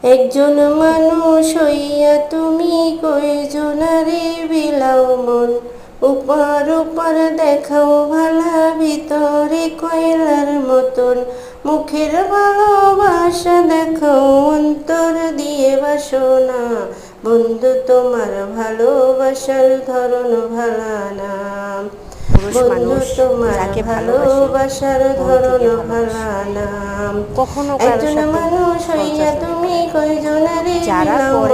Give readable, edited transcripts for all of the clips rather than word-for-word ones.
একজন মানুষ হইয়া তুমি কয়জনারে বিলাও মন, উপার উপার দেখাও ভালা ভিতরে কয়লার মতন, মুখের ভালোবাসা দেখাও অন্তর দিয়ে বাসনা। বন্ধু তোমার ভালোবাসার ধরন ভালা না, বন্ধু তোমার ভালোবাসার ধরন ভালা না। একজন মানুষ হইয়া তুমি কয়জনারে বিলাও মন,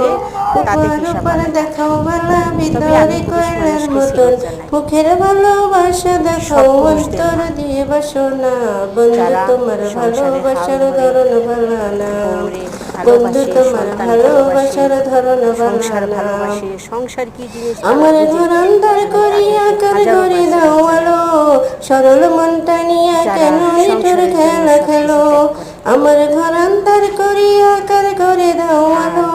উপার উপার দেখাও ভালা ভিতরে কয়লার মতন, মুখের ভালোবাসা দেখাও অন্তর দিয়ে বাসনা। বন্ধু তোমার ভালোবাসার ধরন ভালা না, বন্ধু তোমার ভালোবাসার ধরন ভালা না। আমার ঘর অন্তর করিয়া কার করে দাও আলো, সরল মনটা নিয়া কেন নিঠুর খেলা খেলো। আমার ঘর অন্তর করিয়া কার করে দাও আলো,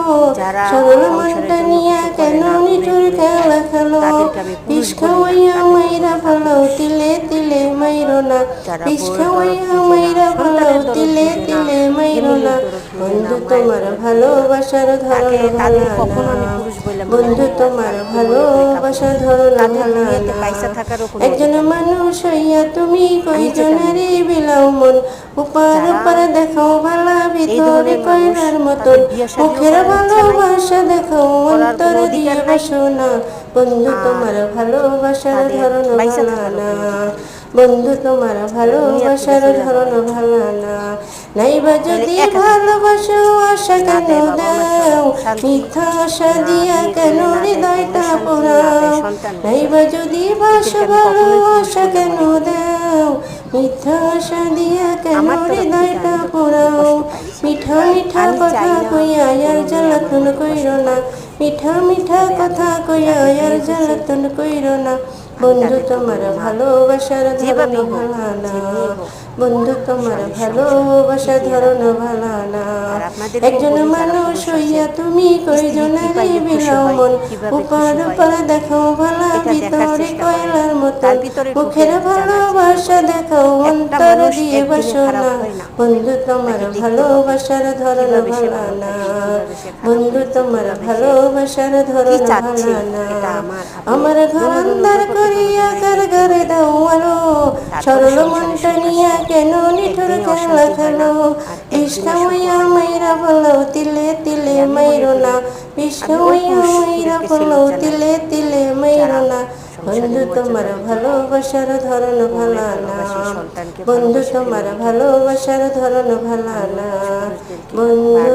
সরল মনটা নিয়া কেন নিঠুর খেলা খেলো। বিষ খাওয়াইয়া মাইরা ফেলাও তিলে তিলে মাইরো না, বিষ খাওয়াইয়া মাইরা ফেলাও তিলে তিলে মাইরো না। বন্ধু তোমার ভালোবাসার ধরন ভালা না, বন্ধু তোমার ভালোবাসার ধরন ভালা না। একজন মানুষ হইয়া তুমি কয়জনারে বিলাও মন, উপার উপার দেখাও ভালা ভিতরে কয়লার মতন, মুখের ভালোবাসা দেখাও অন্তর দিয়ে বাসনা। বন্ধু তোমার ভালোবাসার ধরন ভালা না, বন্ধু তোমার ভালোবাসার ধরন ভালা না। নাইবা যদি ভালোবাসো আশা কেন দাও, মিথ্যা আশা দিয়া কেন হৃদয়টা পোড়াও। নাইবা যদি বাসো ভালো আশা কেন দাও, মিথ্যা আশা দিয়া কেন হৃদয়টা পোড়াও। মিঠা মিঠা কথা কইয়া আর জ্বালাতন কইরো না, মিঠা মিঠা কথা কইয়া আর জ্বালাতন কইরো না। বন্ধু তোমার ভালোবাসার ধরন ভালা না, বন্ধু তোমার ভালোবাসার ধরন ভালা না। একজন মানুষ হইয়া তুমি কয়জনারে বিলাও মন, উপার উপার দেখাও ভালা ভিতরে কয়লার মতন, মুখের ভালোবাসা দেখাও অন্তর দিয়ে বাসনা। বন্ধু তোমার ভালোবাসার ধরন ভালা না, বন্ধু তোমার ভালোবাসার ধরন ভালা না। আমার ঘর অন্তর করিয়া কার ঘরে দাও আলো, সরল মনটা নিয়া কেন নিঠুর খেলা খেলো। বিষ খাওয়াইয়া মাইরা ফেলাও তিলে তিলে মাইরো না, বিষ খাওয়াইয়া মাইরা ফেলাও তিলে তিলে মাইরো না। বন্ধু তোমার ভালোবাসার ধরন ভালা না, বন্ধু তোমার ভালোবাসার ধরন ভালা না। বন্ধু